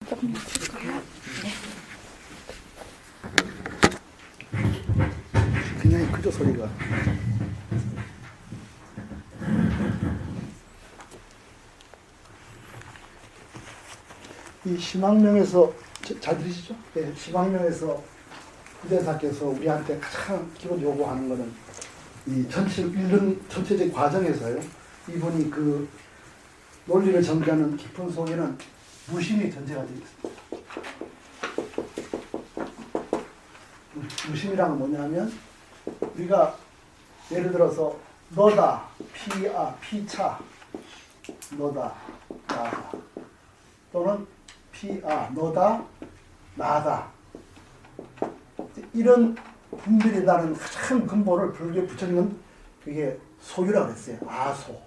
조금 줄까요? 네. 굉장히 크죠, 소리가. 이 심학명에서 잘 들으시죠? 네, 심학명에서 후대사께서 우리한테 가장 기본 요구하는 거는 이 전체를 읽는 전체적인 과정에서요. 이분이 그 논리를 전개하는 깊은 속에는 무심이 전제가 되어 있습니다. 무심이란 건 뭐냐면 우리가 예를 들어서 너다, 피차, 너다, 나다 또는 너다, 나다 이런 분별이 나는 가장 근본을 불교에 붙여있는 그게 소유라고 했어요. 아소,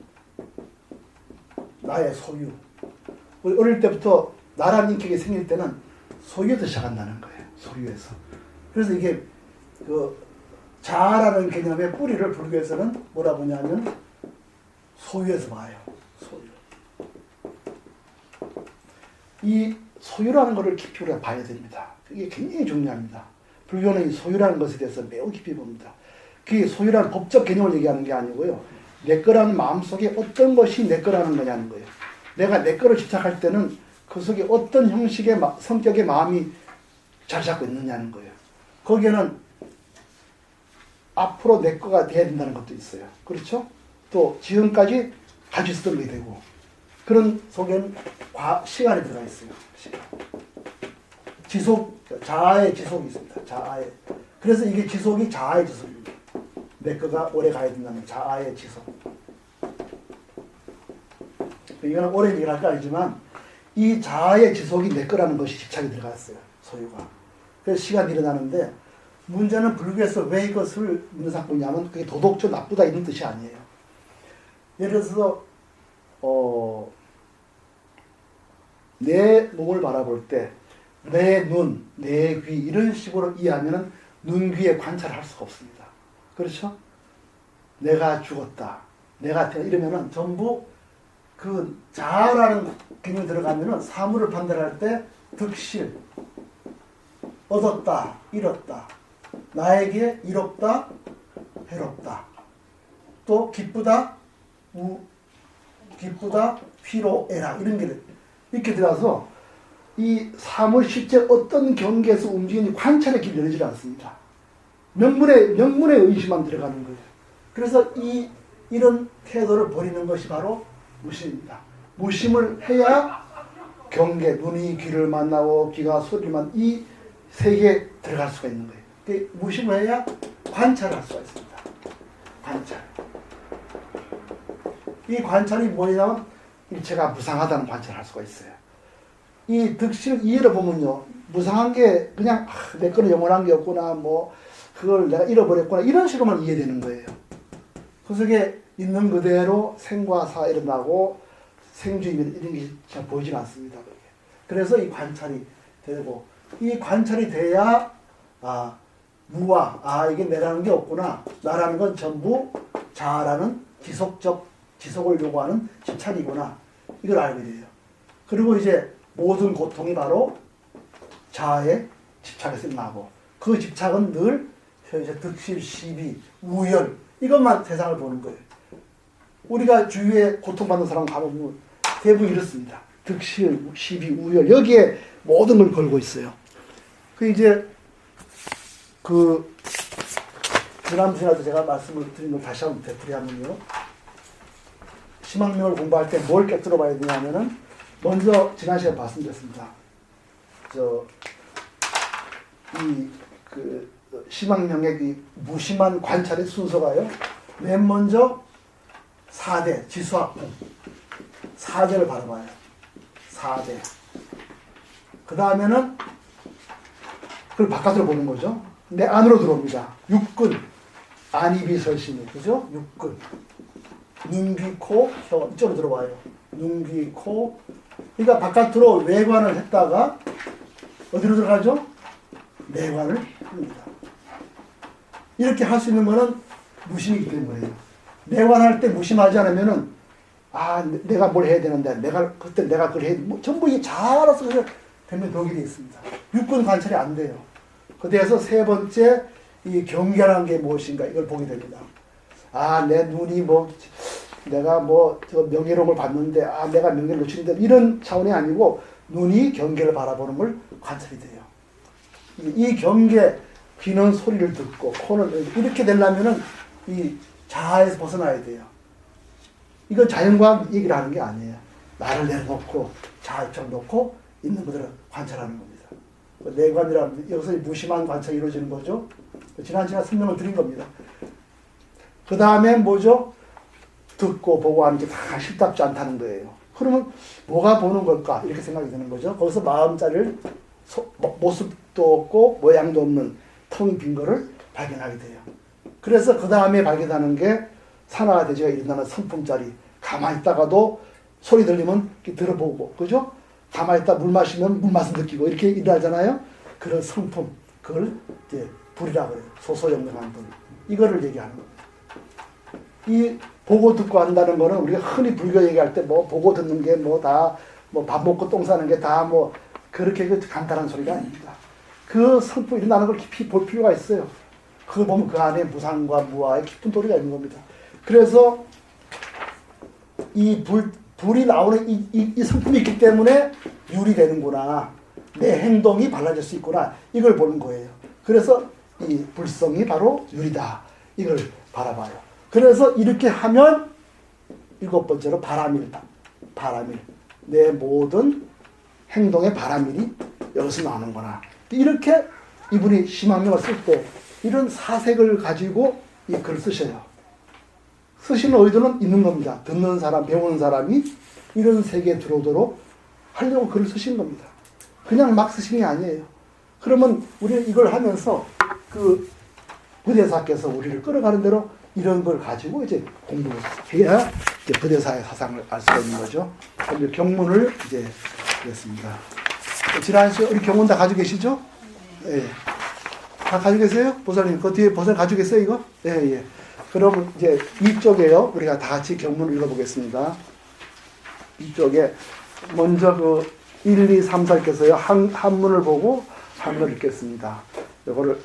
나의 소유. 우리 어릴 때부터 나라는 인격이 생길 때는 소유에서 시작한다는 거예요. 소유에서. 그래서 이게 그 자아라는 개념의 뿌리를 불교에서는 뭐라 보냐면 소유에서 봐요. 소유. 이 소유라는 것을 깊이 우리가 봐야 됩니다. 그게 굉장히 중요합니다. 불교는 이 소유라는 것에 대해서 매우 깊이 봅니다. 그게 소유라는 법적 개념을 얘기하는 게 아니고요. 내 거라는 마음속에 어떤 것이 내 거라는 거냐는 거예요. 내가 내 거를 집착할 때는 그 속에 어떤 형식의 성격의 마음이 자리 잡고 있느냐는 거예요. 거기에는 앞으로 내 거가 돼야 된다는 것도 있어요. 그렇죠? 또 지금까지 가지고 있었던 게 되고 그런 속에는 시간이 들어가 있어요. 시간. 지속, 자아의 지속이 있습니다. 자아의. 그래서 이게 지속이 자아의 지속입니다. 내 거가 오래 가야 된다는 자아의 지속. 이거는 오래 얘기할 거 아니지만 이 자아의 지속이 내 거라는 것이 집착이 들어갔어요. 소유가. 그래서 시간이 일어나는데 문제는 불교에서 왜 이것을 문제삼고 그게 도덕적 나쁘다 이런 뜻이 아니에요. 예를 들어서 내 몸을 바라볼 때 내 눈, 내 귀 이런 식으로 이해하면 눈, 귀에 관찰을 할 수가 없습니다. 그렇죠? 내가 죽었다. 내가 이러면은 전부 그 자아라는 개념이 들어가면은 사물을 판단할 때 득실, 얻었다, 잃었다, 나에게 이롭다, 해롭다, 또 기쁘다, 기쁘다, 희로애락 이런 게 이렇게 들어가서 이 사물 실제 어떤 경계에서 움직이는 관찰의 길이 열리지 않습니다. 명문의 의심만 들어가는 거예요. 그래서 이런 태도를 버리는 것이 바로 무심입니다. 무심을 해야 경계, 눈이 귀를 만나고 귀가 소리를 만나고 이 세계에 들어갈 수가 있는 거예요. 무심을 해야 관찰을 할 수가 있습니다. 관찰. 이 관찰이 뭐냐면 일체가 무상하다는 관찰을 할 수가 있어요. 이 득실 이해를 보면요. 무상한 게 그냥 내 거는 영원한 게 없구나 뭐 그걸 내가 잃어버렸구나 이런 식으로만 이해되는 거예요. 그 속에 있는 그대로 생과 사가 일어나고 생주의 이런 게 잘 보이지 않습니다. 그래서 이 관찰이 되고 이 관찰이 돼야 무와 이게 내라는 게 없구나. 나라는 건 전부 자아라는 지속을 요구하는 집착이구나. 이걸 알게 돼요. 그리고 이제 모든 고통이 바로 자아의 집착에서 나고 그 집착은 늘 득실, 시비, 우열 이것만 세상을 보는 거예요. 우리가 주위에 고통받는 사람 가보면 대부분 이렇습니다. 득실, 시비, 우열 여기에 모든 걸 걸고 있어요. 지난 시간에도 제가 말씀을 드린 걸 다시 한번 되풀이하면요. 심학명을 공부할 때 뭘 깨뜨려 봐야 되냐면은 먼저 지난 시간에 말씀드렸습니다. 심학명의 무심한 관찰의 순서가요. 맨 먼저 4대 지수학분 4대를 바라봐요. 4대. 그 다음에는 그걸 바깥으로 보는 거죠. 내 안으로 들어옵니다. 육근 안이비설심이 그죠? 육근 눈, 귀, 코, 혀 이쪽으로 들어와요. 눈, 귀, 코. 그러니까 바깥으로 외관을 했다가 어디로 들어가죠? 내관을 합니다. 이렇게 할 수 있는 거는 무심이기 때문에요. 내관할 때 무심하지 않으면은 내가 뭘 해야 되는데 그때 내가 그걸 전부 이게 자아로서 그냥 그러면 독이 되어 있습니다. 육군 관찰이 안 돼요. 그래서 세 번째 이 경계라는 게 무엇인가 이걸 보게 됩니다. 아, 내 눈이 뭐 내가 뭐 저 명예로움을 받는데 아 내가 명예를 놓치는데 이런 차원이 아니고 눈이 경계를 바라보는 걸 관찰이 돼요. 이 경계 귀는 소리를 듣고 코는 이렇게 되려면은 이 자아에서 벗어나야 돼요. 이건 자연과학 얘기를 하는 게 아니에요. 나를 내려놓고 자아처럼 놓고 있는 것들을 관찰하는 겁니다. 내관이라는 여기서 무심한 관찰이 이루어지는 거죠. 지난 시간에 설명을 드린 겁니다. 그 다음에 뭐죠? 듣고 보고 하는 게 다 쉽답지 않다는 거예요. 그러면 뭐가 보는 걸까? 이렇게 생각이 드는 거죠. 거기서 마음자리를 모습도 없고 모양도 없는 텅 빈 거를 발견하게 돼요. 그래서 그 다음에 발견하는 게 산화대제가 일어나는 성품자리. 가만히 있다가도 소리 들리면 들어보고, 그죠? 가만히 있다 물 마시면 물 맛을 느끼고 이렇게 일어나잖아요. 그런 성품, 그걸 이제 불이라고 해요. 소소영명한 불. 이거를 얘기하는 겁니다. 이 보고 듣고 한다는 거는 우리가 흔히 불교 얘기할 때 뭐 보고 듣는 게 뭐 다 뭐 밥 먹고 똥 싸는 게 다 뭐 그렇게 간단한 소리가 아닙니다. 그 성품이 일어나는 걸 깊이 볼 필요가 있어요. 그걸 보면 그 안에 무상과 무아의 깊은 도리가 있는 겁니다. 그래서 이 불이 나오는 이 성품이 있기 때문에 율이 되는구나. 내 행동이 발라질 수 있구나. 이걸 보는 거예요. 그래서 이 불성이 바로 율이다. 이걸 바라봐요. 그래서 이렇게 하면 일곱 번째로 바라밀. 내 모든 행동의 바라밀이 여기서 나오는구나. 이렇게 이분이 심화명을 쓸 때 이런 사색을 가지고 이 글을 쓰셔요. 쓰시는 의도는 있는 겁니다. 듣는 사람, 배우는 사람이 이런 세계에 들어오도록 하려고 글을 쓰신 겁니다. 그냥 막 쓰신 게 아니에요. 그러면 우리는 이걸 하면서 그 부대사께서 우리를 끌어가는 대로 이런 걸 가지고 이제 공부해야 이제 부대사의 사상을 알 수가 있는 거죠. 그럼 경문을 이제 그랬습니다. 지난 시간에 우리 경문 다 가지고 계시죠? 예. 네. 다 가지고 계세요? 보살님, 그 뒤에 보살 가지고 계세요, 이거? 예, 예. 그럼 이제 이쪽에요. 우리가 다 같이 경문을 읽어보겠습니다. 이쪽에 먼저 그 1, 2, 3, 4께서요. 한문을 보고 한글 읽겠습니다. 이거를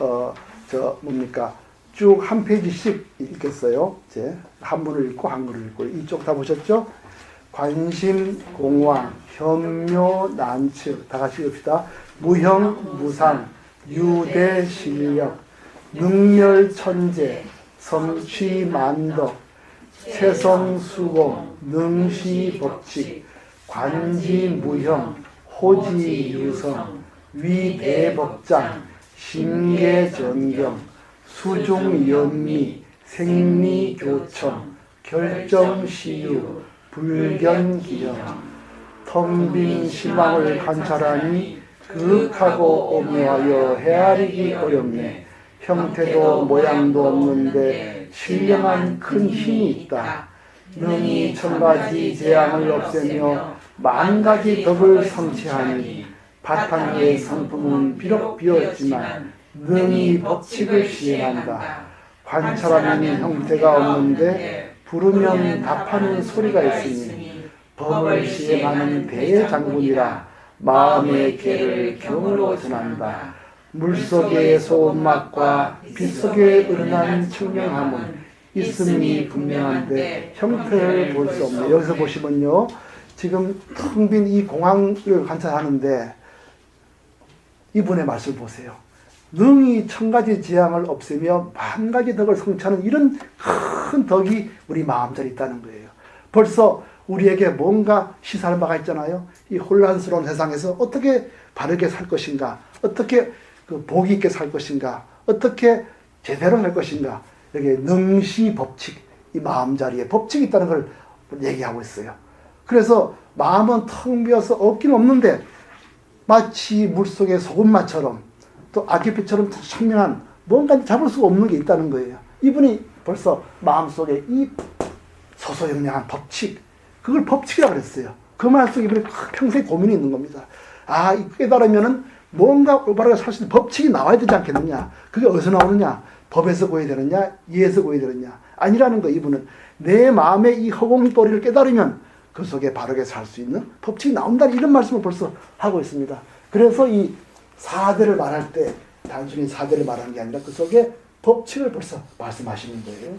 뭡니까? 쭉 한 페이지씩 읽겠어요. 이제 한문을 읽고 한글을 읽고 이쪽 다 보셨죠? 관심, 공왕, 현묘, 난측 다 같이 읽읍시다. 무형, 무상, 유대, 실력, 능멸, 천재, 성취, 만덕, 세성, 수공, 능시, 법칙, 관지, 무형, 호지, 유성, 위대법장, 심계, 전경, 수중, 연미, 생리, 교청, 결정, 시유, 불견, 기정, 텅 빈 실망을 관찰하니 그윽하고 오묘하여 헤아리기 어렵네. 형태도 모양도 없는데 신령한 큰 힘이 있다. 능히 천가지 재앙을 없애며 만가지 덕을 성취하니 바탕의 성품은 비록 비었지만 능히 법칙을 시행한다. 관찰하면 형태가 없는데 부르면 답하는 소리가 있으니 법을 시행하는 대장군이라 마음의 개를 경으로 전한다. 물속의 소음막과 빛속에 은은한 청명함은 있음이 분명한데 형태를 볼 수 없네. 여기서 보시면요. 지금 텅 빈 이 공항을 관찰하는데 이분의 말씀을 보세요. 능히 천가지 재앙을 없애며 만가지 덕을 성취하는 이런 큰 덕이 우리 마음자리에 있다는 거예요. 벌써 우리에게 뭔가 시사할 바가 있잖아요. 이 혼란스러운 세상에서 어떻게 바르게 살 것인가, 어떻게 그 복이 있게 살 것인가, 어떻게 제대로 할 것인가. 여기 능시 법칙, 이 마음자리에 법칙이 있다는 걸 얘기하고 있어요. 그래서 마음은 텅 비어서 없긴 없는데 마치 물속의 소금맛처럼 또 아기빛처럼 청명한 뭔가 잡을 수가 없는 게 있다는 거예요. 이분이 벌써 마음속에 이 소소영량한 법칙, 그걸 법칙이라고 그랬어요. 그 말 속에 이분이 평생 고민이 있는 겁니다. 아, 이 깨달으면은 뭔가 올바르게 살 수 있는 법칙이 나와야 되지 않겠느냐. 그게 어디서 나오느냐. 법에서 구해야 되느냐, 이에서 구해야 되느냐. 아니라는 거. 이분은 내 마음의 이 허공도리를 깨달으면 그 속에 바르게 살 수 있는 법칙이 나온다는 이런 말씀을 벌써 하고 있습니다. 그래서 이 사대를 말할 때 단순히 사대를 말하는 게 아니라 그 속에 법칙을 벌써 말씀하시는 거예요.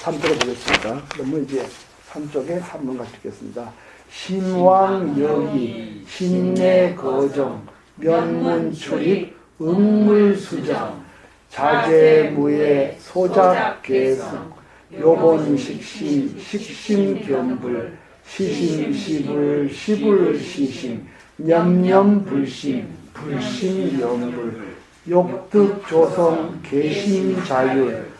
3쪽에 보겠습니다. 그러면 이제 3쪽에 한번 같이 읽겠습니다. 신왕여기 신내거정 면문출입 음물수정 자재무예 소작개성 요본식심 식심견불 시심시불 시불시심 념념불심 불심연불 욕득조성 개심자율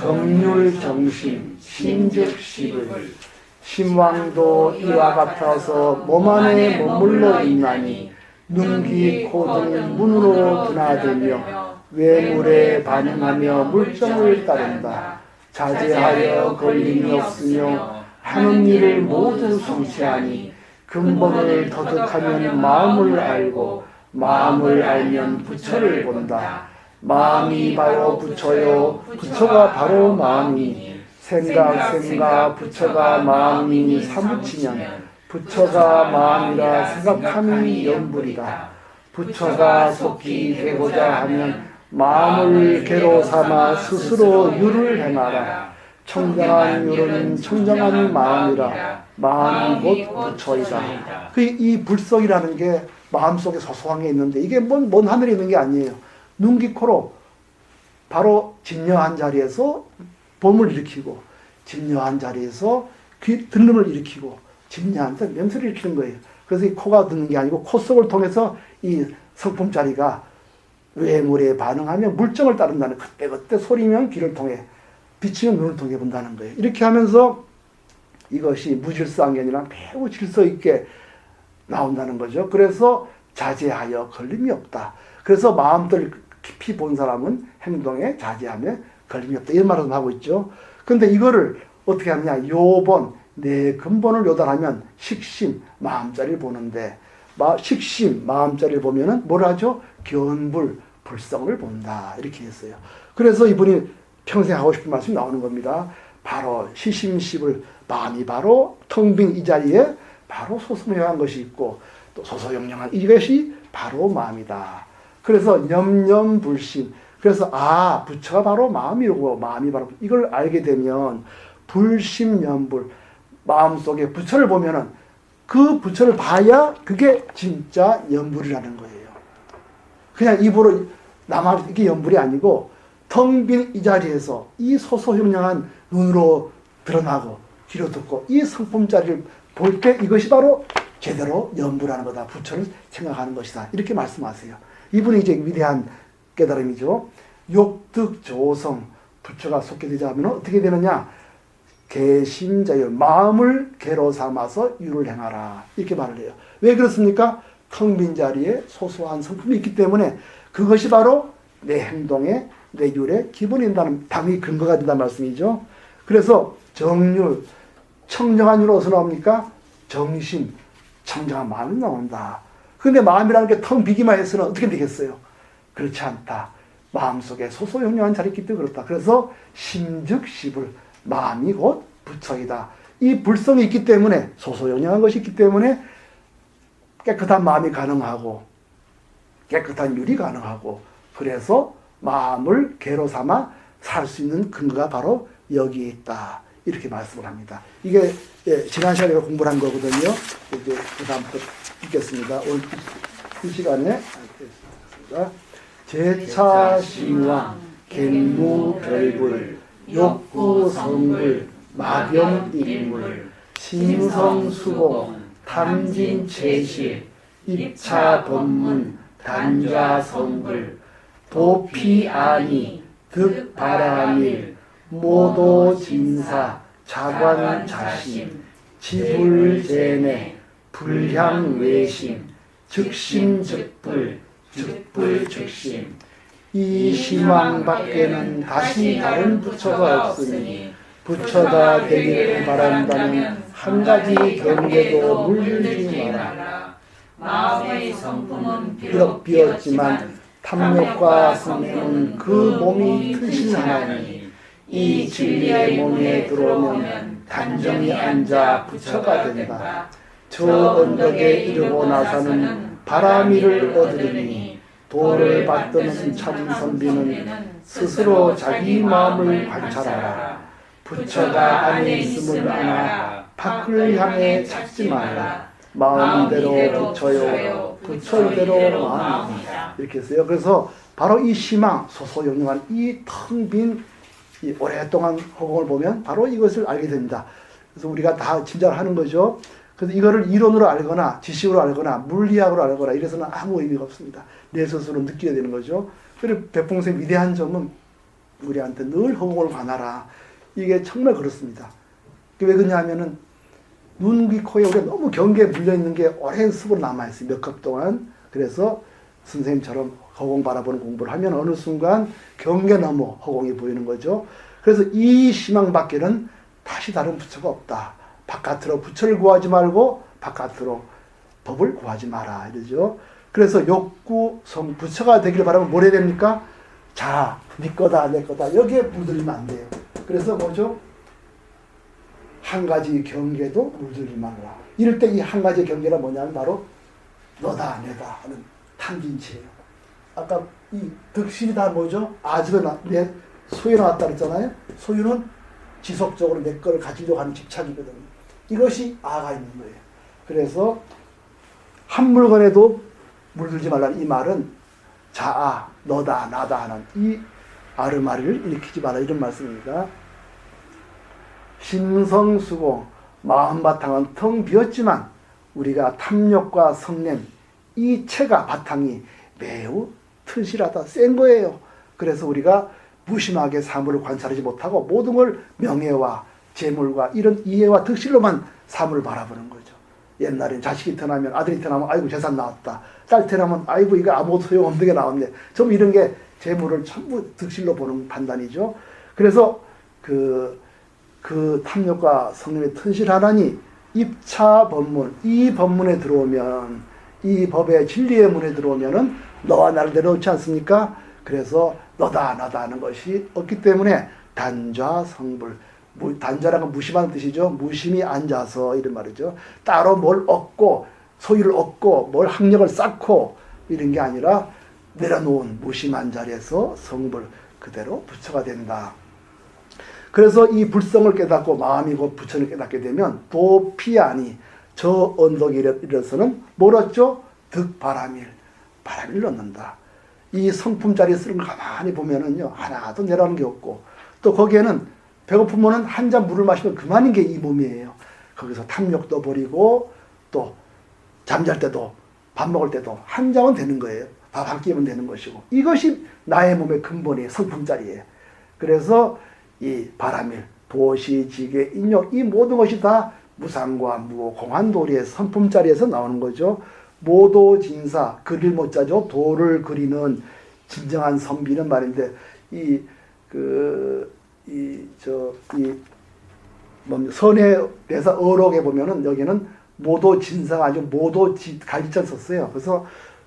정률정심 신즉시불 신왕도 이와 같아서 몸 안에 머물러 있나니 눈기 코등 문으로 드나들며 외물에 반응하며 물정을 따른다. 자제하여 걸림이 없으며 하는 일을 모두 성취하니 근본을 터득하면 마음을 알고 마음을 알면 부처를 본다. 마음이 바로 부처요 부처가 바로 마음이 생각 부처가 마음이 사무치면 부처가 마음이라 생각함이 연불이다. 부처가 속히 되고자 하면 마음을 개로 삼아 스스로 유를 행하라. 청정한 유는 청정한 마음이라. 마음이 곧 부처이다. 이 불성이라는 게 마음속에 소소한 게 있는데 이게 먼 하늘에 있는 게 아니에요. 눈기코로 바로 진여한 자리에서 봄을 일으키고 진여한 자리에서 들름을 일으키고 진여한 자 명소를 일으키는 거예요. 그래서 이 코가 듣는 게 아니고 코 속을 통해서 이 성품 자리가 외물에 반응하며 물정을 따른다는 그때 소리면 귀를 통해 비치면 눈을 통해 본다는 거예요. 이렇게 하면서 이것이 무질서한견이랑 매우 질서 있게 나온다는 거죠. 그래서 자제하여 걸림이 없다. 그래서 마음들 깊이 본 사람은 행동에 자제하며 걸림이 없다. 이런 말을 하고 있죠. 근데 이거를 어떻게 하느냐. 요번 내 근본을 요단하면 식심 마음자리를 보는데 식심 마음자리를 보면은 뭘 하죠? 견불 불성을 본다. 이렇게 했어요. 그래서 이분이 평생 하고 싶은 말씀이 나오는 겁니다. 바로 시심십을 마음이 바로 텅 빈 이 자리에 바로 소소명한 것이 있고 또 소소영영한 이것이 바로 마음이다. 그래서 염염불심. 그래서 부처가 바로 마음이고 마음이 바로 이걸 알게 되면 불심연불 마음속에 부처를 보면은 그 부처를 봐야 그게 진짜 연불이라는 거예요. 그냥 입으로 남아 이게 연불이 아니고 텅 빈 이 자리에서 이 소소영영한 눈으로 드러나고 귀로 듣고 이 성품 자리를 볼 때 이것이 바로 제대로 연불하는 거다. 부처를 생각하는 것이다. 이렇게 말씀하세요. 이분이 이제 위대한 깨달음이죠. 욕득조성 부처가 속게 되자 하면 어떻게 되느냐? 개심자율 마음을 개로 삼아서 유를 행하라. 이렇게 말을 해요. 왜 그렇습니까? 텅 빈 자리에 소소한 성품이 있기 때문에 그것이 바로 내 행동에 내 율의 기본이 된다는 당위 근거가 된다는 말씀이죠. 그래서 정율 청정한 율 어디서 나옵니까? 정심 청정한 마음이 나온다. 근데 마음이라는 게 텅 비기만 해서는 어떻게 되겠어요? 그렇지 않다. 마음속에 소소영영한 자리 있기 때문에 그렇다. 그래서 심즉시불 마음이 곧 부처이다. 이 불성이 있기 때문에 소소영영한 것이 있기 때문에 깨끗한 마음이 가능하고 깨끗한 율이 가능하고 그래서 마음을 개로 삼아 살 수 있는 근거가 바로 여기에 있다. 이렇게 말씀을 합니다. 이게 지난 시간에 공부를 한 거거든요. 이제 그 다음부터 읽겠습니다. 오늘 이 시간에 읽겠습니다. 제차신왕 갱무별불 욕구성불 막염일물 신성수공 탐진체실 입차법문 단좌성불 도피아니 득바라밀 모도진사 자관자심 지불제내 불향외심 즉심즉불 즉불즉심 이 심왕 밖에는 다시 다른 부처가 없으니 부처가 되기를 바란다면 한 가지 경계도 물들이지 마라. 마음의 성품은 비록 비었지만 탐욕과 성품은 그 몸이 튼실하나니 이 진리의 몸에 들어오면 단정히 앉아 부처가 된다. 저 언덕에 이르고 나서는 바라미를 얻으리니 도를 받드는 참 선비는 스스로 자기 마음을 관찰하라. 부처가 안에 있음을 아나 밖을 향해 찾지 말라. 마음대로 부처요 부처대로 마음이다. 이렇게 했어요. 그래서 바로 이 심화 소소영영한 이 텅 빈 이 오랫동안 허공을 보면 바로 이것을 알게 됩니다. 그래서 우리가 다 짐작을 하는 거죠. 그래서 이거를 이론으로 알거나 지식으로 알거나 물리학으로 알거나 이래서는 아무 의미가 없습니다. 내 스스로 느껴야 되는 거죠. 그리고 백봉생 위대한 점은 우리한테 늘 허공을 관하라. 이게 정말 그렇습니다. 왜 그러냐 하면은 눈, 귀, 코에 우리가 너무 경계에 물려있는 게 오랜 습으로 남아있어요. 몇 컵 동안. 그래서 선생님처럼 허공 바라보는 공부를 하면 어느 순간 경계 넘어 허공이 보이는 거죠. 그래서 이 심양 밖에는 다시 다른 부처가 없다. 바깥으로 부처를 구하지 말고 바깥으로 법을 구하지 마라. 이러죠. 그래서 욕구, 성, 부처가 되기를 바라면 뭘 해야 됩니까? 자, 네 거다, 내 거다. 여기에 물들이면 안 돼요. 그래서 뭐죠? 한 가지 경계도 물들이지 말라. 이럴 때 이 한 가지 경계가 뭐냐면 바로 너다, 내다 하는 탐진치예요. 아까 이 득실이 다 뭐죠? 아집에 내 소유 나왔다 그랬잖아요. 소유는 지속적으로 내 거를 가지려고 하는 집착이거든요. 이것이 아가 있는 거예요. 그래서 한 물건에도 물들지 말라는 이 말은 자아, 너다, 나다 하는 이 아르마리를 일으키지 마라 이런 말씀입니다. 심성수공, 마음바탕은 텅 비었지만 우리가 탐욕과 성냄, 이 체가 바탕이 매우 튼실하다, 센 거예요. 그래서 우리가 무심하게 사물을 관찰하지 못하고 모든 걸 명예와 재물과 이런 이해와 득실로만 사물을 바라보는 거죠. 옛날엔 자식이 태어나면 아들이 태어나면 아이고 재산 나왔다. 딸 태어나면 아이고 이거 아무것도 소용없는 게 나왔네. 좀 이런 게 재물을 전부 득실로 보는 판단이죠. 그래서 그 탐욕과 성냄에 튼실하나니 입차 법문, 이 법문에 들어오면 이 법의 진리의 문에 들어오면은 너와 나를 내려놓지 않습니까? 그래서 너다 나다 하는 것이 없기 때문에 단좌 성불, 단좌라는 건 무심한 뜻이죠. 무심히 앉아서 이런 말이죠. 따로 뭘 얻고 소유를 얻고 뭘 학력을 쌓고 이런 게 아니라 내려놓은 무심한 자리에서 성불 그대로 부처가 된다. 그래서 이 불성을 깨닫고 마음이 곧 부처를 깨닫게 되면 도피아니 저 언덕에 이르러서는 뭘 얻죠? 득바라밀, 바라밀을 얻는다. 이 성품자리에 쓰는 걸 가만히 보면은요 하나도 내려가는 게 없고 또 거기에는 배고프면은 한 잔 물을 마시면 그만인 게 이 몸이에요. 거기서 탐욕도 버리고 또 잠잘 때도 밥 먹을 때도 한 잔은 되는 거예요. 밥 한 끼면 되는 것이고 이것이 나의 몸의 근본이에요. 성품자리에. 그래서 이 바라밀, 도시, 지계, 인욕 이 모든 것이 다 무상과 무오, 공한도리의 성품자리에서 나오는 거죠. 모도진사, 글을 못 짜죠. 도를 그리는 진정한 선비는 말인데 선의 대사 어록에 보면은 여기는 모도진사가 아주 갈지자 썼어요. 그래서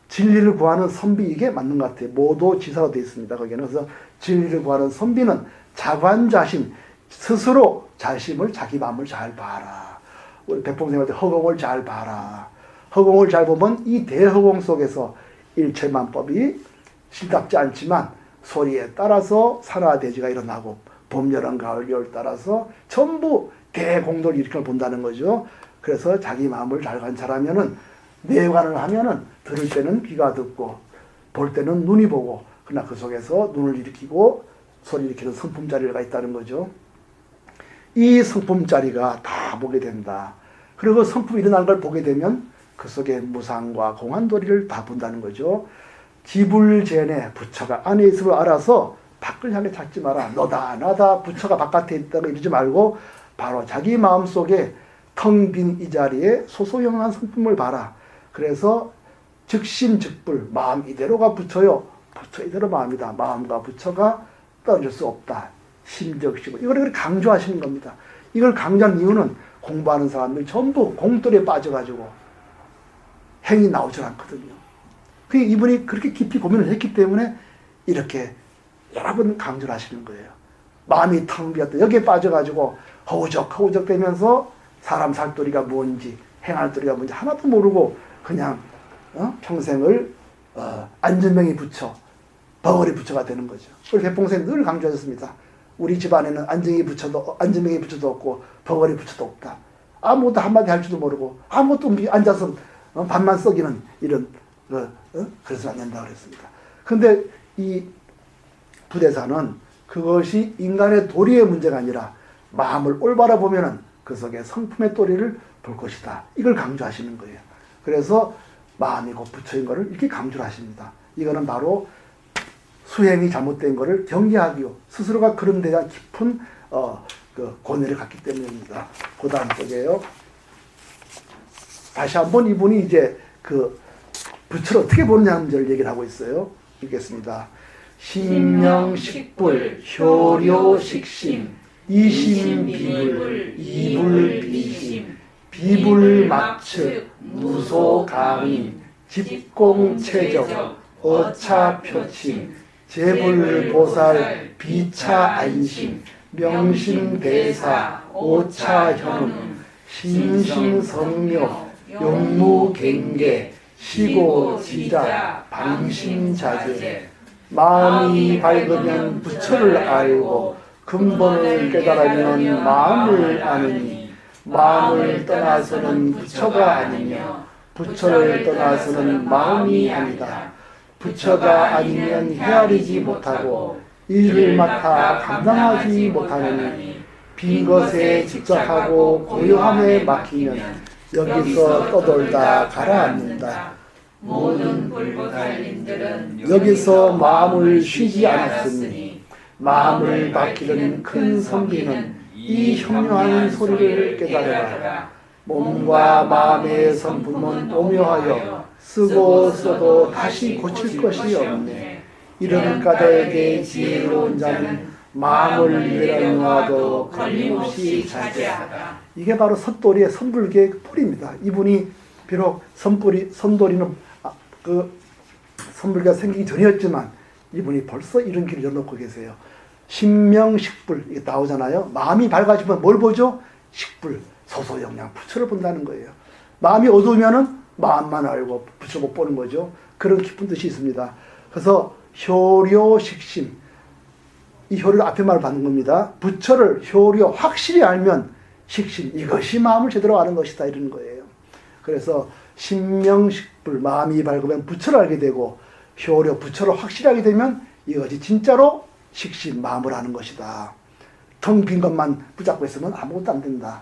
진리를 구하는 선비 이게 맞는 것 같아요. 모도지사로 되어 있습니다. 거기는. 그래서 진리를 구하는 선비는 자관자심, 스스로 자심을 자기 마음을 잘 봐라. 우리 백봉생한테 허공을 잘 봐라. 허공을 잘 보면 이 대허공 속에서 일체만법이 실답지 않지만 소리에 따라서 산화대지가 일어나고 봄, 여름, 가을, 겨울 따라서 전부 대공도를 일으켜 본다는 거죠. 그래서 자기 마음을 잘 관찰하면은 내관을 하면은 들을 때는 귀가 듣고 볼 때는 눈이 보고 그러나 그 속에서 눈을 일으키고 소리 일으키는 성품자리가 있다는 거죠. 이 성품자리가 다 보게 된다. 그리고 성품이 일어나는 걸 보게 되면 그 속에 무상과 공한도리를 다 본다는 거죠. 지불제내 부처가 안에 있음을 알아서 밖을 향해 찾지 마라. 너다 나다 부처가 바깥에 있다고 이러지 말고 바로 자기 마음속에 텅 빈 이 자리에 소소영한 성품을 봐라. 그래서 즉심즉불 마음 이대로가 부처요. 부처 이대로 마음이다. 마음과 부처가 떨어질 수 없다. 심적시고 이걸 강조하시는 겁니다. 이걸 강조한 이유는 공부하는 사람들이 전부 공돌에 빠져가지고 행이 나오질 않거든요. 그 이분이 그렇게 깊이 고민을 했기 때문에 이렇게 여러 번 강조를 하시는 거예요. 마음이 텅 비었다. 여기에 빠져가지고 허우적 되면서 사람 살도리가 뭔지 행할 도리가 뭔지 하나도 모르고 그냥 평생을 안전명의 부처, 벙어리 부처가 되는 거죠. 그걸 백봉생 늘 강조하셨습니다. 우리 집안에는 안전명의 부처도 없고 벙어리 부처도 없다. 아무것도 한마디 할 줄도 모르고 아무것도 앉아서 밥만 썩이는 이런 그래서 안 된다고 그랬습니다. 근데 이 부대사는 그것이 인간의 도리의 문제가 아니라 마음을 올바라 보면은 그 속에 성품의 도리를 볼 것이다. 이걸 강조하시는 거예요. 그래서 마음이 곧 부처인 것을 이렇게 강조를 하십니다. 이거는 바로 수행이 잘못된 것을 경계하기요. 스스로가 그런 데 대한 깊은 그 고뇌를 갖기 때문입니다. 그 다음 쪽에요. 다시 한번 이분이 이제 그 부처를 어떻게 보느냐 하는 문제를 얘기를 하고 있어요. 읽겠습니다. 신명식불 효료식심 이심비불 이불비심 비불막측 무소강인 집공체적 어차표침 제불보살 비차안심 명심대사 오차현음 신심성묘 용무갱계 시고지자 방심자제 마음이 밝으면 부처를 알고 근본을 깨달으면 마음을 아느니 마음을 떠나서는 부처가 아니며 부처를 떠나서는 마음이 아니다. 부처가 아니면 헤아리지 못하고 일을 맡아 감당하지 못하느니 빈 것에 집착하고 고요함에 막히면 여기서 떠돌다 가라앉는다. 모든 불보살님들은 여기서 마음을 쉬지 않았으니 마음을 맡기는 큰 선비는 이 현묘한 소리를 깨달으라. 몸과 마음의 성품은 오묘하여 쓰고 써도 다시 고칠 것이 없네. 이런 까닭에 지혜로운 자는 마음을 위하여도 걸림없이 자제하라. 이게 바로 선도리의 선불계의 뿌리입니다. 이분이 비록 선도리는 그 선불계가 생기기 전이었지만 이분이 벌써 이런 길을 열어놓고 계세요. 신명식불 이게 나오잖아요. 마음이 밝아지면 뭘 보죠? 식불 소소영양 부처를 본다는 거예요. 마음이 어두우면은 마음만 알고 부처 못 보는 거죠. 그런 깊은 뜻이 있습니다. 그래서 효료식심 이 효료를 앞에 말을 받는 겁니다. 부처를 효료 확실히 알면 식심 이것이 마음을 제대로 아는 것이다 이런 거예요. 그래서 신명식불 마음이 밝으면 부처를 알게 되고 효료 부처를 확실히 알게 되면 이것이 진짜로 식심 마음을 아는 것이다. 텅 빈 것만 붙잡고 있으면 아무것도 안 된다.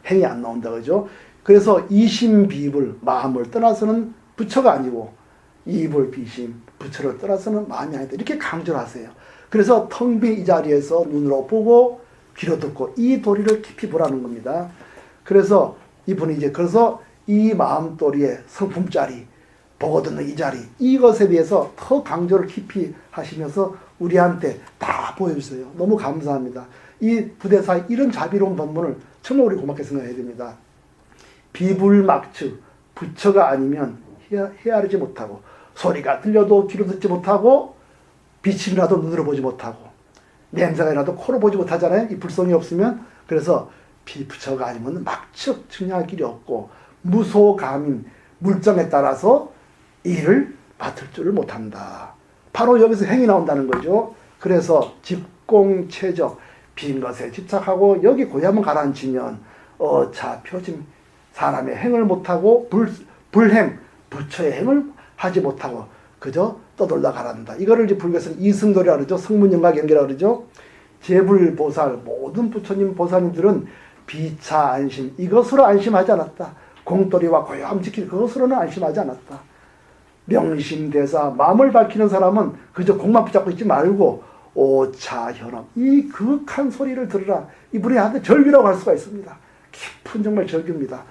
행이 안 나온다 그죠? 그래서 이심비불 마음을 떠나서는 부처가 아니고 이불비심 부처를 떠나서는 마음이 아니다. 이렇게 강조를 하세요. 그래서 텅 빈 이 자리에서 눈으로 보고 귀로 듣고 이 도리를 깊이 보라는 겁니다. 그래서 이분이 이제 그래서 이 마음도리의 성품자리 보고 듣는 이 자리 이것에 대해서 더 강조를 깊이 하시면서 우리한테 다 보여주세요. 너무 감사합니다. 이 부대사의 이런 자비로운 법문을 정말 우리 고맙게 생각해야 됩니다. 비불막측 부처가 아니면 헤아리지 못하고 소리가 들려도 귀로 듣지 못하고 빛이 나도 눈으로 보지 못하고 냄새가 나도 코로 보지 못하잖아요. 이 불성이 없으면. 그래서 부처가 아니면 막측 증량할 길이 없고 무소감인 물정에 따라서 일을 맡을 줄을 못한다. 바로 여기서 행이 나온다는 거죠. 그래서 집공체적 빈 것에 집착하고 여기 고향을 가라앉히면 표짐 사람의 행을 못하고 불행 부처의 행을 하지 못하고 그저 떠돌다 가라앉는다. 이거를 이제 불교에서는 이승도리라 그러죠. 성문영가경계라 그러죠. 제불보살 모든 부처님 보살님들은 비차 안심 이것으로 안심하지 않았다. 공도리와 고요함 지킬 그것으로는 안심하지 않았다. 명심대사 마음을 밝히는 사람은 그저 공만 붙잡고 있지 말고 오차현업 이 극한 소리를 들으라. 이분이 한테 절규라고 할 수가 있습니다. 깊은 정말 절규입니다.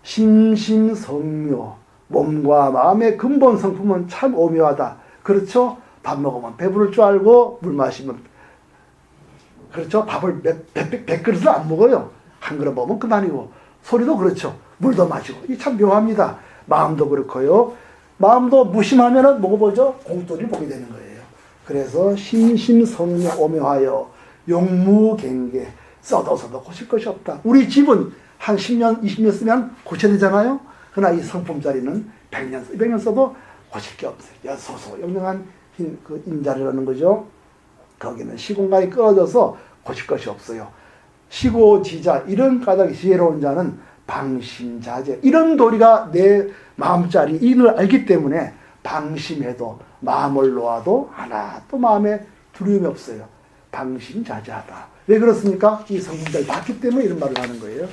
심심성묘 몸과 마음의 근본 성품은 참 오묘하다. 그렇죠? 밥 먹으면 배부를 줄 알고 물 마시면 그렇죠? 밥을 백 그릇을 안 먹어요. 한 그릇 먹으면 그만이고 소리도 그렇죠. 물도 마시고 이 참 묘합니다. 마음도 그렇고요. 마음도 무심하면은 먹어보죠. 공돌이를 보게 되는 거예요. 그래서 심심성묘 오묘하여 용무갱계 써도 고칠 것이 없다. 우리 집은 한 10년 20년 쓰면 고쳐야 되잖아요. 그러나 이 성품자리는 100년, 200년 써도 고칠 게 없어요. 여소소 영영한 그 인자리라는 거죠. 거기는 시공간이 끊어져서 고칠 것이 없어요. 시고지자 이런 까닭이 지혜로운 자는 방심자재 이런 도리가 내 마음자리 이를 알기 때문에 방심해도 마음을 놓아도 하나도 마음에 두려움이 없어요. 방심자재하다. 왜 그렇습니까? 이 성품자리 봤기 때문에 이런 말을 하는 거예요.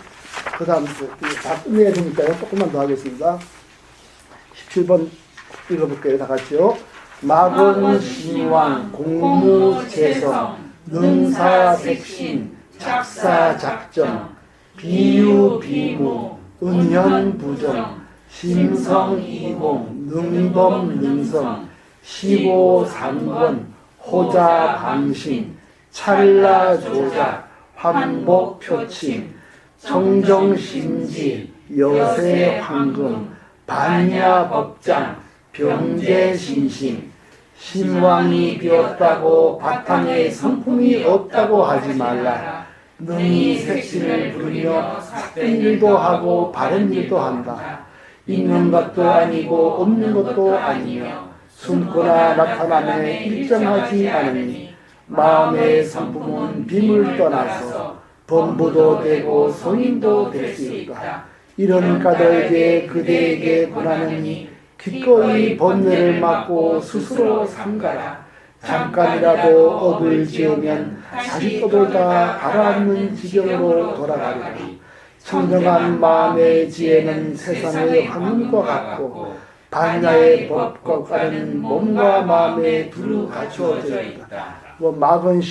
그 다음 다 끝내야 되니까요. 조금만 더 하겠습니다. 17번 읽어볼게요. 다 같이요. 막은 신왕 공무재성 능사색신 작사작정 비유비무 은현부정 심성이공 능범능성 시고상권 호자방신 찰나조작 환복표침 청정심지 여세황금 반야법장 병제신심 신왕이 비었다고 바탕에 성품이 없다고 하지 말라. 능히 색신을 부리며 삭된 일도 하고 바른 일도 한다. 있는 것도 아니고 없는 것도 아니며 숨거나 나타남에 일정하지 않으니 마음의 성품은 빔을 떠나서 범부도 되고 성인도 될 수 있다. 이런 까닭에 그대에게 권하느니 기꺼이 번뇌를 막고 스스로 삼가라. 잠깐이라도 업을 지으면 다시 떠돌다 가라앉는 지경으로 돌아가리라. 청정한 마음의 지혜는 세상의 황금과 같고 반야의 법과 따르는 몸과 마음에 두루 갖추어져 있다. 막은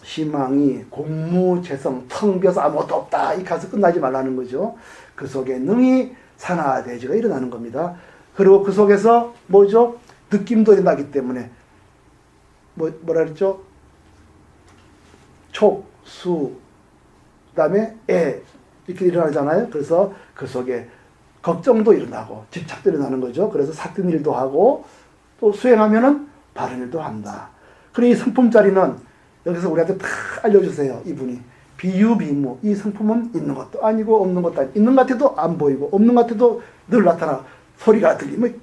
희망이 공무재성 텅 비어서 아무것도 없다 이 가서 끝나지 말라는 거죠. 그 속에 능히 산하대지가 일어나는 겁니다. 그리고 그 속에서 뭐죠? 느낌도 나기 때문에 뭐라 그랬죠? 촉, 수, 그 다음에 애 이렇게 일어나잖아요. 그래서 그 속에 걱정도 일어나고 집착도 일어나는 거죠. 그래서 삭된 일도 하고 또 수행하면은 바른 일도 한다. 그리고 이 성품자리는 여기서 우리한테 다 알려주세요. 이분이 비유비무 이 성품은 있는 것도 아니고 없는 것도 아니고 있는 것 같아도 안 보이고 없는 것 같아도 늘 나타나 소리가 들리면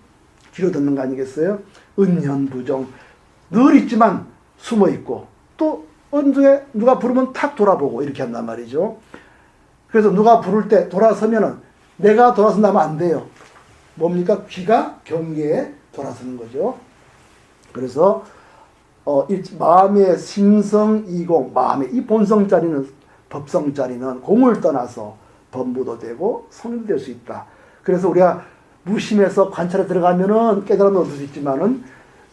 귀로 듣는 거 아니겠어요? 은현부정 늘 있지만 숨어 있고 또 언제 누가 부르면 탁 돌아보고 이렇게 한단 말이죠. 그래서 누가 부를 때 돌아서면은 내가 돌아선다면 안 돼요. 뭡니까? 귀가 경계에 돌아서는 거죠. 그래서 마음의 심성이공 마음의 이 본성자리는 법성자리는 공을 떠나서 범부도 되고 성인도 될 수 있다. 그래서 우리가 무심해서 관찰에 들어가면은 깨달음을 얻을 수 있지만은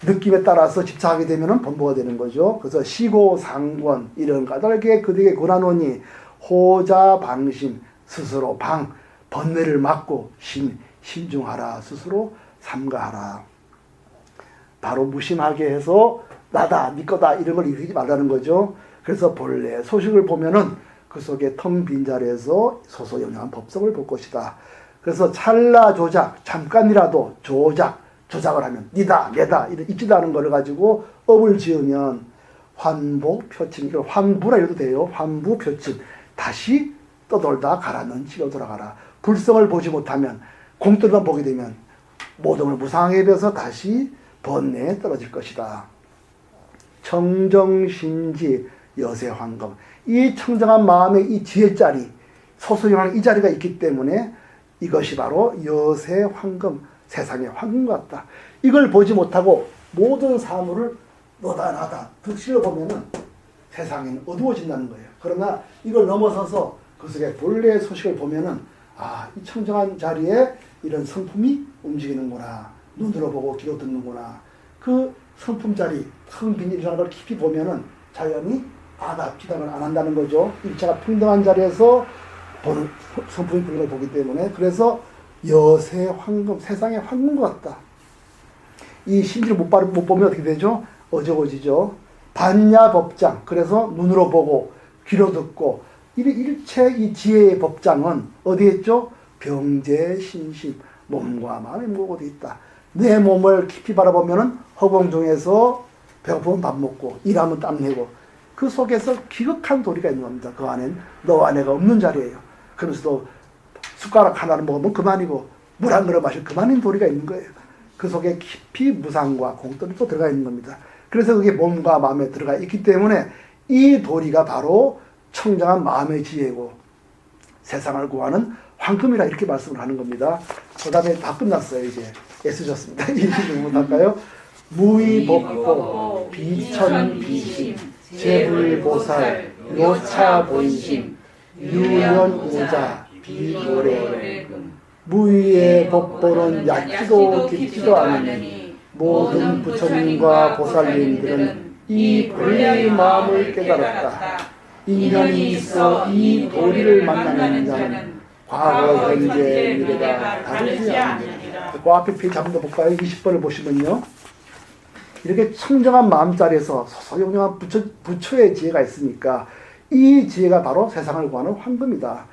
느낌에 따라서 집착하게 되면은 범부가 되는 거죠. 그래서 시고상권 이런 까닭에 그들에게 권하노니 호자방심 스스로 번뇌를 막고 신중하라 스스로 삼가하라. 바로 무심하게 해서 나다 네 거다 이런 걸 일으키지 말라는 거죠. 그래서 본래 소식을 보면은 그 속에 텅 빈 자리에서 소소영영한 법성을 볼 것이다. 그래서 찰나 조작 잠깐이라도 조작을 하면 니다 내다 이런 있지도 않은 걸 가지고 업을 지으면 환복 표침 이걸 환부라 해도 돼요. 환부 표침 다시 떠돌다 가라는 지로 돌아가라. 불성을 보지 못하면 공돌만 보게 되면 모동을 무상하게 배워서 다시 번뇌에 떨어질 것이다. 청정심지 여세황금 이 청정한 마음의 이 지혜자리 소소영한 이 자리가 있기 때문에 이것이 바로 여세황금 세상의 황금 같다. 이걸 보지 못하고 모든 사물을 너다 나다 득실로 보면은 세상에는 어두워진다는 거예요. 그러나 이걸 넘어서서 그 속에 본래의 소식을 보면은 이 청정한 자리에 이런 성품이 움직이는구나. 눈으로 보고 귀로 듣는구나. 그 성품 자리, 텅 빈 일이라는 걸 깊이 보면은 자연히 기담을 안 한다는 거죠. 일체가 평등한 자리에서 보는 성품이 보는 걸 보기 때문에 그래서 여세 황금, 세상의 황금 같다. 이 신지를 못 보면 어떻게 되죠? 어저거지죠. 반야 법장, 그래서 눈으로 보고 귀로 듣고 일체 이 지혜의 법장은 어디에 있죠? 병제 신심, 몸과 마음이 모으고 있다. 내 몸을 깊이 바라보면은 허공 중에서 배고프면 밥 먹고 일하면 땀 내고 그 속에서 기극한 도리가 있는 겁니다. 그 안엔 너와 내가 없는 자리예요. 그러면서도 숟가락 하나를 먹으면 그만이고 물 한 그릇 마시면 그만인 도리가 있는 거예요. 그 속에 깊이 무상과 공덕이 또 들어가 있는 겁니다. 그래서 그게 몸과 마음에 들어가 있기 때문에 이 도리가 바로 청정한 마음의 지혜고 세상을 구하는 황금이라 이렇게 말씀을 하는 겁니다. 그 다음에 다 끝났어요. 이제 애쓰셨습니다. 이 부분 할까요? 무의법보 비천비심 제불보살 요차본심 유연우자 비고래. 무의의 법보는 얕지도 깊지도 않으니 모든 부처님과 보살님들은 이 본래의 마음을 깨달았다. 인연이 있어 이 도리를 만나는 자는 과거, 현재, 미래가 다르지 않느니라. 그 앞에 페이지 한 번 더 볼까요? 20번을 보시면요. 이렇게 청정한 마음자리에서 소소영영한 부처의 지혜가 있으니까 이 지혜가 바로 세상을 구하는 황금이다.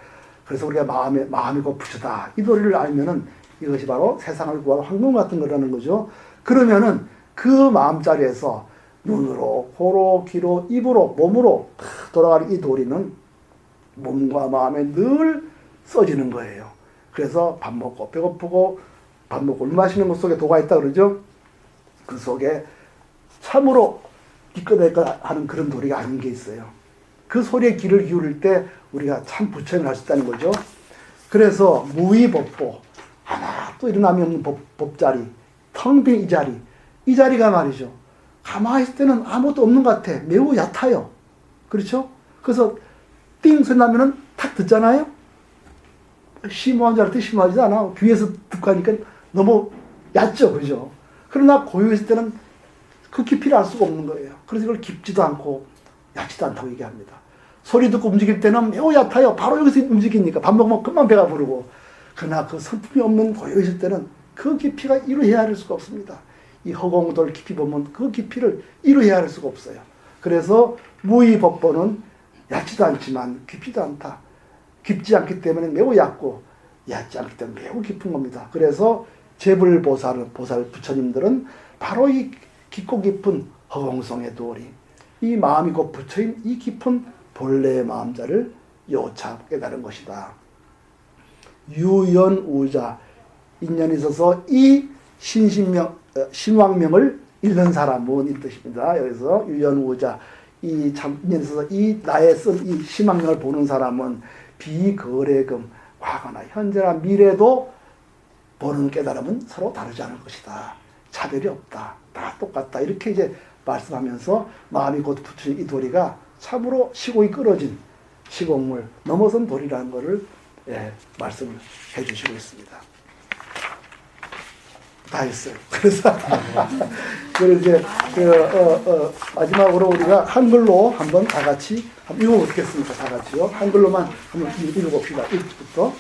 그래서 우리가 마음이 곧 부처다. 이 도리를 알면은 이것이 바로 세상을 구하는 황금 같은 거라는 거죠. 그러면은 그 마음자리에서 눈으로, 코로, 귀로, 입으로, 몸으로 돌아가는 이 도리는 몸과 마음에 늘 써지는 거예요. 그래서 밥 먹고 배고프고 밥 먹고 물 마시는 것 속에 도가 있다 그러죠. 그 속에 참으로 기껏해까 하는 그런 도리가 아닌 게 있어요. 그 소리에 귀를 기울일 때 우리가 참 부처를 할 수 있다는 거죠. 그래서 무의법보 하나도 일어남이 없는 법자리, 텅 빈 이 자리가 말이죠. 가만히 있을 때는 아무것도 없는 것 같아. 매우 얕아요. 그렇죠? 그래서 띵 소리 나면은 탁 듣잖아요. 심오한 줄 알았더니 심오하지도 않아. 귀에서 듣고 하니까 너무 얕죠. 그죠? 그러나 고요 있을 때는 그 깊이를 알 수가 없는 거예요. 그래서 이걸 깊지도 않고 얕지도 않다고 얘기합니다. 소리 듣고 움직일 때는 매우 얕아요. 바로 여기서 움직이니까 밥 먹으면 금방 배가 부르고. 그러나 그 성품이 없는 고요 있을 때는 그 깊이가 이루 헤아릴 수가 없습니다. 이 허공도를 깊이 보면 그 깊이를 이루 헤아릴 수가 없어요. 그래서 무의법보는 얕지도 않지만 깊지도 않다. 깊지 않기 때문에 매우 얕고 얕지 않기 때문에 매우 깊은 겁니다. 그래서 제불보살 부처님들은 바로 이 깊고 깊은 허공성의 도리, 이 마음이 곧 부처인 이 깊은 본래의 마음자를 요차 깨달은 것이다. 유연우자, 인연이 있어서 이 신왕명을 읽는 사람은 이 뜻입니다. 여기서 유연우자, 이 참 인연이 있어서 이 나의 쓴 이 신왕명을 보는 사람은 비거래금, 과거나 현재나 미래도 보는 깨달음은 서로 다르지 않을 것이다. 차별이 없다. 다 똑같다. 이렇게 이제 말씀하면서 마음이 곧 부처인 이 도리가 참으로 시공이 끌어진 시공물 넘어선 도리라는 것을 말씀을 해주시고 있습니다. 다 했어요. 그래서 이제 마지막으로 우리가 한글로 한번 다 같이 한번 읽어보겠습니다. 다 같이요. 한글로만 한번 읽어봅시다. 1부터.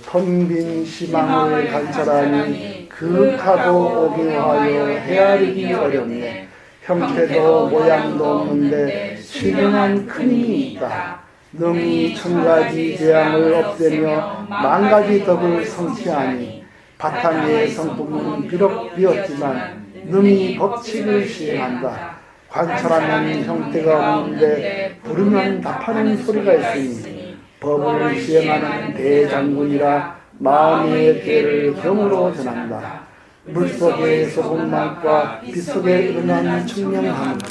텅빈 시망을 관찰하니 극하고 오기하여 헤아리기 어렵네. 형태도 모양도 없는데 신령한 큰 힘이 있다. 능히 천가지 재앙을 없애며 만가지 덕을 성취하니 바탕의 성품은 비록 비었지만 능히 법칙을 시행한다. 관찰하면 형태가 없는데 부르면 답하는 소리가 있으니 법을 시행하는 대장군이라 마음의 죄를 경으로 전한다. 물속의 소금만과 빛속에 일어나는 청명함